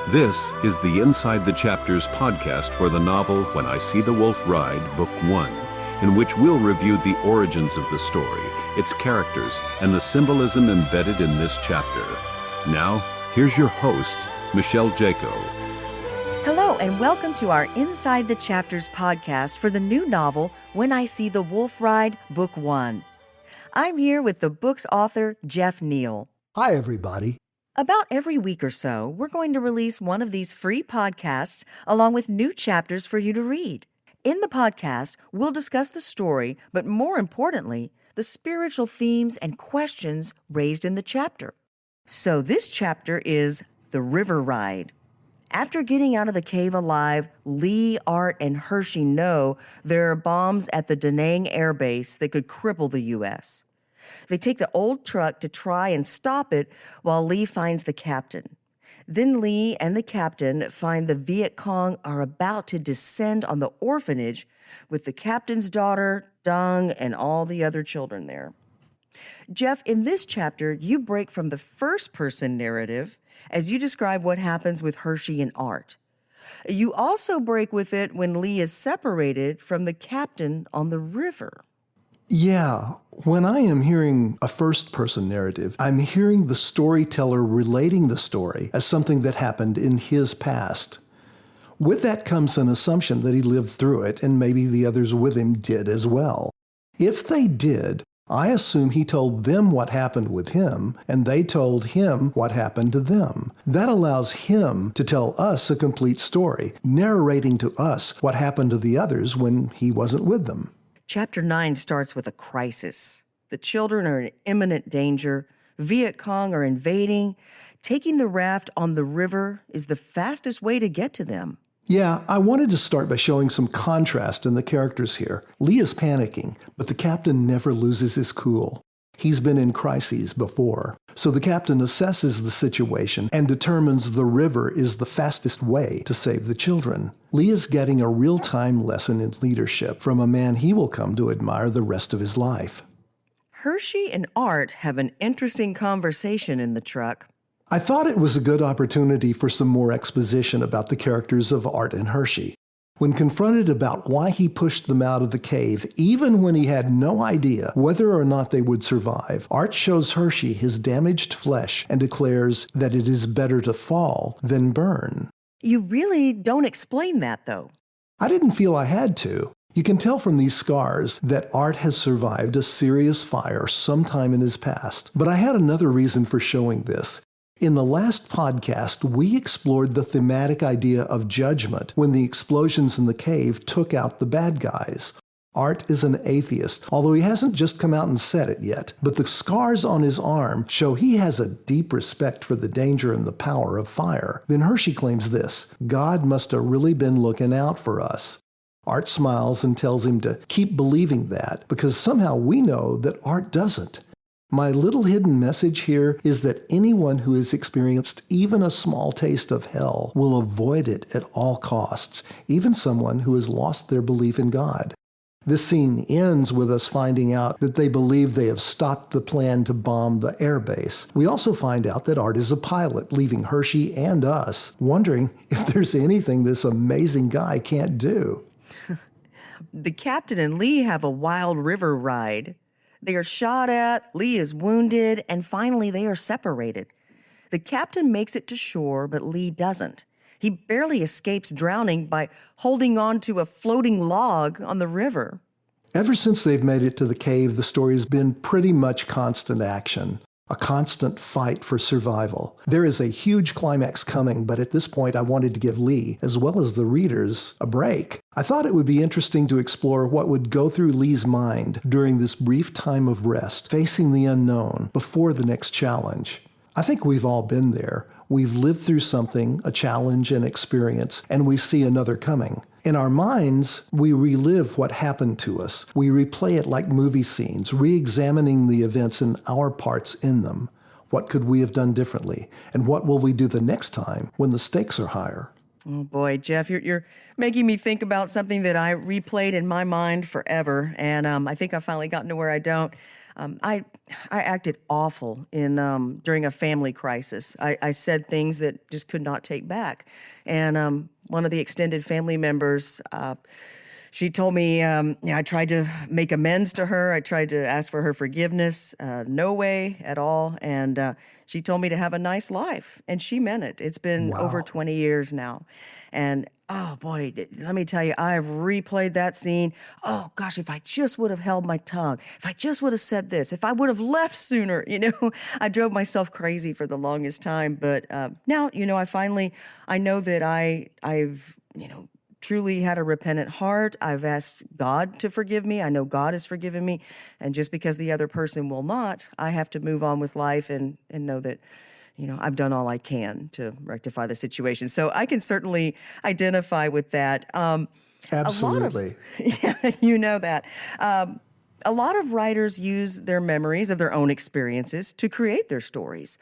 This is the Inside the Chapters podcast for the novel When I See the Wolf Ride, Book 1, in which we'll review the origins of the story, its characters, and the symbolism embedded in this chapter. Now, here's your host, Michele Jaco. Hello, and welcome to our Inside the Chapters podcast for the new novel When I See the Wolf Ride, Book 1. I'm here with the book's author, Jeff Neal. Hi, everybody. About every week or so, we're going to release one of these free podcasts along with new chapters for you to read. In the podcast, we'll discuss the story, but more importantly, the spiritual themes and questions raised in the chapter. So this chapter is The River Ride. After getting out of the cave alive, Lee, Art, and Hershey know there are bombs at the Da Nang Air Base that could cripple the U.S. They take the old truck to try and stop it while Lee finds the captain. Then Lee and the captain find the Viet Cong are about to descend on the orphanage with the captain's daughter, Dung, and all the other children there. Jeff, in this chapter, you break from the first-person narrative as you describe what happens with Hershey and Art. You also break with it when Lee is separated from the captain on the river. Yeah, when I am hearing a first-person narrative, I'm hearing the storyteller relating the story as something that happened in his past. With that comes an assumption that he lived through it, and maybe the others with him did as well. If they did, I assume he told them what happened with him, and they told him what happened to them. That allows him to tell us a complete story, narrating to us what happened to the others when he wasn't with them. Chapter 9 starts with a crisis. The children are in imminent danger. Viet Cong are invading. Taking the raft on the river is the fastest way to get to them. Yeah, I wanted to start by showing some contrast in the characters here. Lee is panicking, but the captain never loses his cool. He's been in crises before. So the captain assesses the situation and determines the river is the fastest way to save the children. Lee is getting a real-time lesson in leadership from a man he will come to admire the rest of his life. Hershey and Art have an interesting conversation in the truck. I thought it was a good opportunity for some more exposition about the characters of Art and Hershey. When confronted about why he pushed them out of the cave, even when he had no idea whether or not they would survive, Art shows Hershey his damaged flesh and declares that it is better to fall than burn. You really don't explain that, though. I didn't feel I had to. You can tell from these scars that Art has survived a serious fire sometime in his past. But I had another reason for showing this. In the last podcast, we explored the thematic idea of judgment when the explosions in the cave took out the bad guys. Art is an atheist, although he hasn't just come out and said it yet. But the scars on his arm show he has a deep respect for the danger and the power of fire. Then Hershey claims this: God must have really been looking out for us. Art smiles and tells him to keep believing that, because somehow we know that Art doesn't. My little hidden message here is that anyone who has experienced even a small taste of hell will avoid it at all costs, even someone who has lost their belief in God. This scene ends with us finding out that they believe they have stopped the plan to bomb the airbase. We also find out that Art is a pilot, leaving Hershey and us wondering if there's anything this amazing guy can't do. The captain and Lee have a wild river ride. They are shot at, Lee is wounded, and finally they are separated. The captain makes it to shore, but Lee doesn't. He barely escapes drowning by holding on to a floating log on the river. Ever since they've made it to the cave, the story has been pretty much constant action, a constant fight for survival. There is a huge climax coming, but at this point I wanted to give Lee, as well as the readers, a break. I thought it would be interesting to explore what would go through Lee's mind during this brief time of rest, facing the unknown before the next challenge. I think we've all been there. We've lived through something, a challenge, an experience, and we see another coming. In our minds, we relive what happened to us. We replay it like movie scenes, re-examining the events and our parts in them. What could we have done differently? And what will we do the next time when the stakes are higher? Oh boy, Jeff, you're making me think about something that I replayed in my mind forever, and I think I've finally gotten to where I don't. I acted awful in during a family crisis. I said things that just could not take back, and one of the extended family members. She told me, I tried to make amends to her. I tried to ask for her forgiveness. No way at all. And she told me to have a nice life. And she meant it. It's been over Wow. 20 years now. And oh boy, let me tell you, I've replayed that scene. Oh gosh, if I just would have held my tongue, if I just would have said this, if I would have left sooner, I drove myself crazy for the longest time. But now, I know that I've truly had a repentant heart. I've asked God to forgive me. I know God has forgiven me. And just because the other person will not, I have to move on with life and know that, I've done all I can to rectify the situation. So I can certainly identify with that. Absolutely. Yeah, you know that. A lot of writers use their memories of their own experiences to create their stories.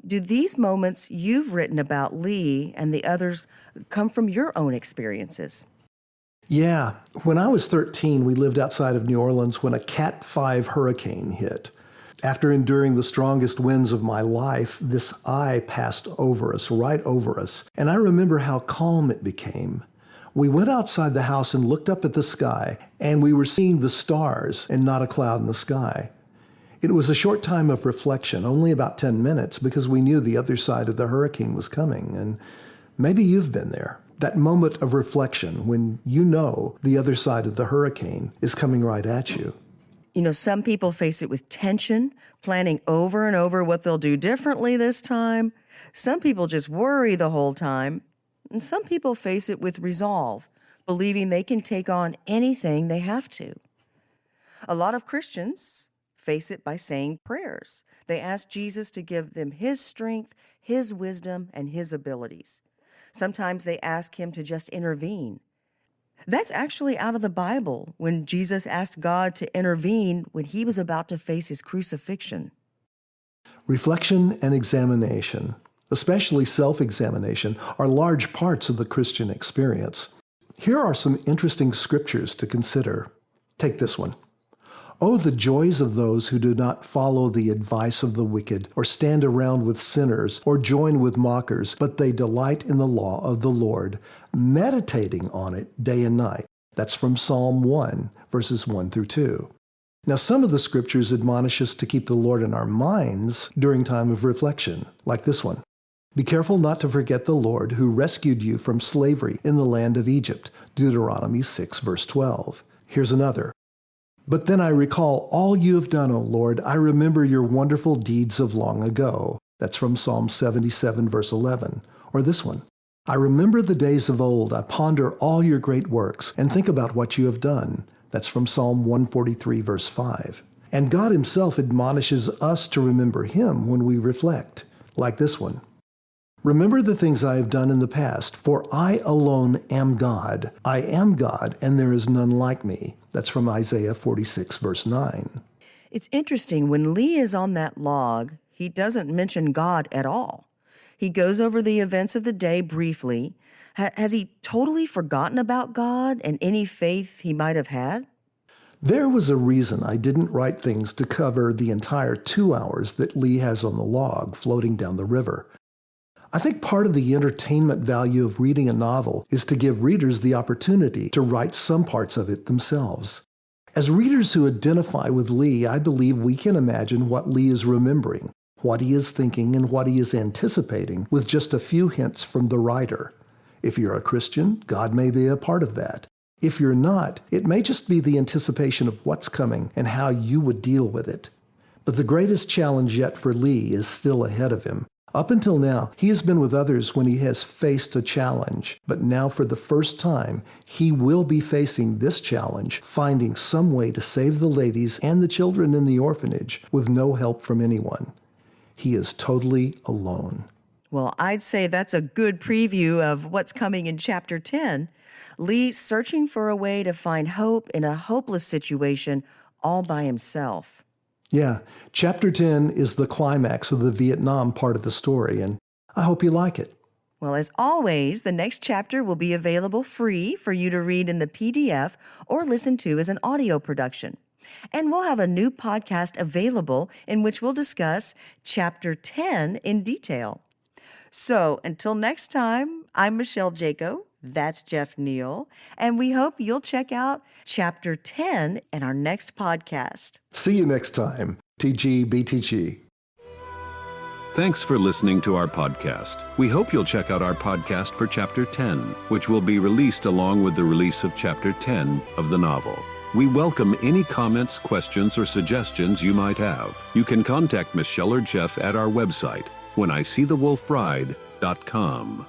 Do these moments you've written about Lee and the others come from your own experiences? Yeah. When I was 13, we lived outside of New Orleans when a Cat 5 hurricane hit. After enduring the strongest winds of my life, this eye passed over us, right over us. And I remember how calm it became. We went outside the house and looked up at the sky, and we were seeing the stars and not a cloud in the sky. It was a short time of reflection, only about 10 minutes, because we knew the other side of the hurricane was coming. And maybe you've been there. That moment of reflection when you know the other side of the hurricane is coming right at you. Some people face it with tension, planning over and over what they'll do differently this time. Some people just worry the whole time. And some people face it with resolve, believing they can take on anything they have to. A lot of Christians face it by saying prayers. They ask Jesus to give them his strength, his wisdom, and his abilities. Sometimes they ask him to just intervene. That's actually out of the Bible when Jesus asked God to intervene when he was about to face his crucifixion. Reflection and examination, especially self-examination, are large parts of the Christian experience. Here are some interesting scriptures to consider. Take this one. Oh, the joys of those who do not follow the advice of the wicked, or stand around with sinners, or join with mockers, but they delight in the law of the Lord, meditating on it day and night. That's from Psalm 1, verses 1 through 2. Now, some of the scriptures admonish us to keep the Lord in our minds during time of reflection, like this one. Be careful not to forget the Lord who rescued you from slavery in the land of Egypt, Deuteronomy 6, verse 12. Here's another. But then I recall all you have done, O Lord. I remember your wonderful deeds of long ago. That's from Psalm 77, verse 11. Or this one. I remember the days of old. I ponder all your great works and think about what you have done. That's from Psalm 143, verse 5. And God himself admonishes us to remember him when we reflect, like this one. Remember the things I have done in the past, for I alone am God. I am God, and there is none like me. That's from Isaiah 46, verse 9. It's interesting, when Lee is on that log, he doesn't mention God at all. He goes over the events of the day briefly. Has he totally forgotten about God and any faith he might have had? There was a reason I didn't write things to cover the entire 2 hours that Lee has on the log floating down the river. I think part of the entertainment value of reading a novel is to give readers the opportunity to write some parts of it themselves. As readers who identify with Lee, I believe we can imagine what Lee is remembering, what he is thinking, and what he is anticipating with just a few hints from the writer. If you're a Christian, God may be a part of that. If you're not, it may just be the anticipation of what's coming and how you would deal with it. But the greatest challenge yet for Lee is still ahead of him. Up until now, he has been with others when he has faced a challenge, but now for the first time, he will be facing this challenge, finding some way to save the ladies and the children in the orphanage with no help from anyone. He is totally alone. Well, I'd say that's a good preview of what's coming in Chapter 10. Lee searching for a way to find hope in a hopeless situation all by himself. Yeah, Chapter 10 is the climax of the Vietnam part of the story, and I hope you like it. Well, as always, the next chapter will be available free for you to read in the PDF or listen to as an audio production. And we'll have a new podcast available in which we'll discuss Chapter 10 in detail. So until next time, I'm Michele Jaco. That's Jeff Neal. And we hope you'll check out Chapter 10 in our next podcast. See you next time. TG BTG. Thanks for listening to our podcast. We hope you'll check out our podcast for Chapter 10, which will be released along with the release of Chapter 10 of the novel. We welcome any comments, questions, or suggestions you might have. You can contact Michele or Jeff at our website, whenISeeTheWolfRide.com.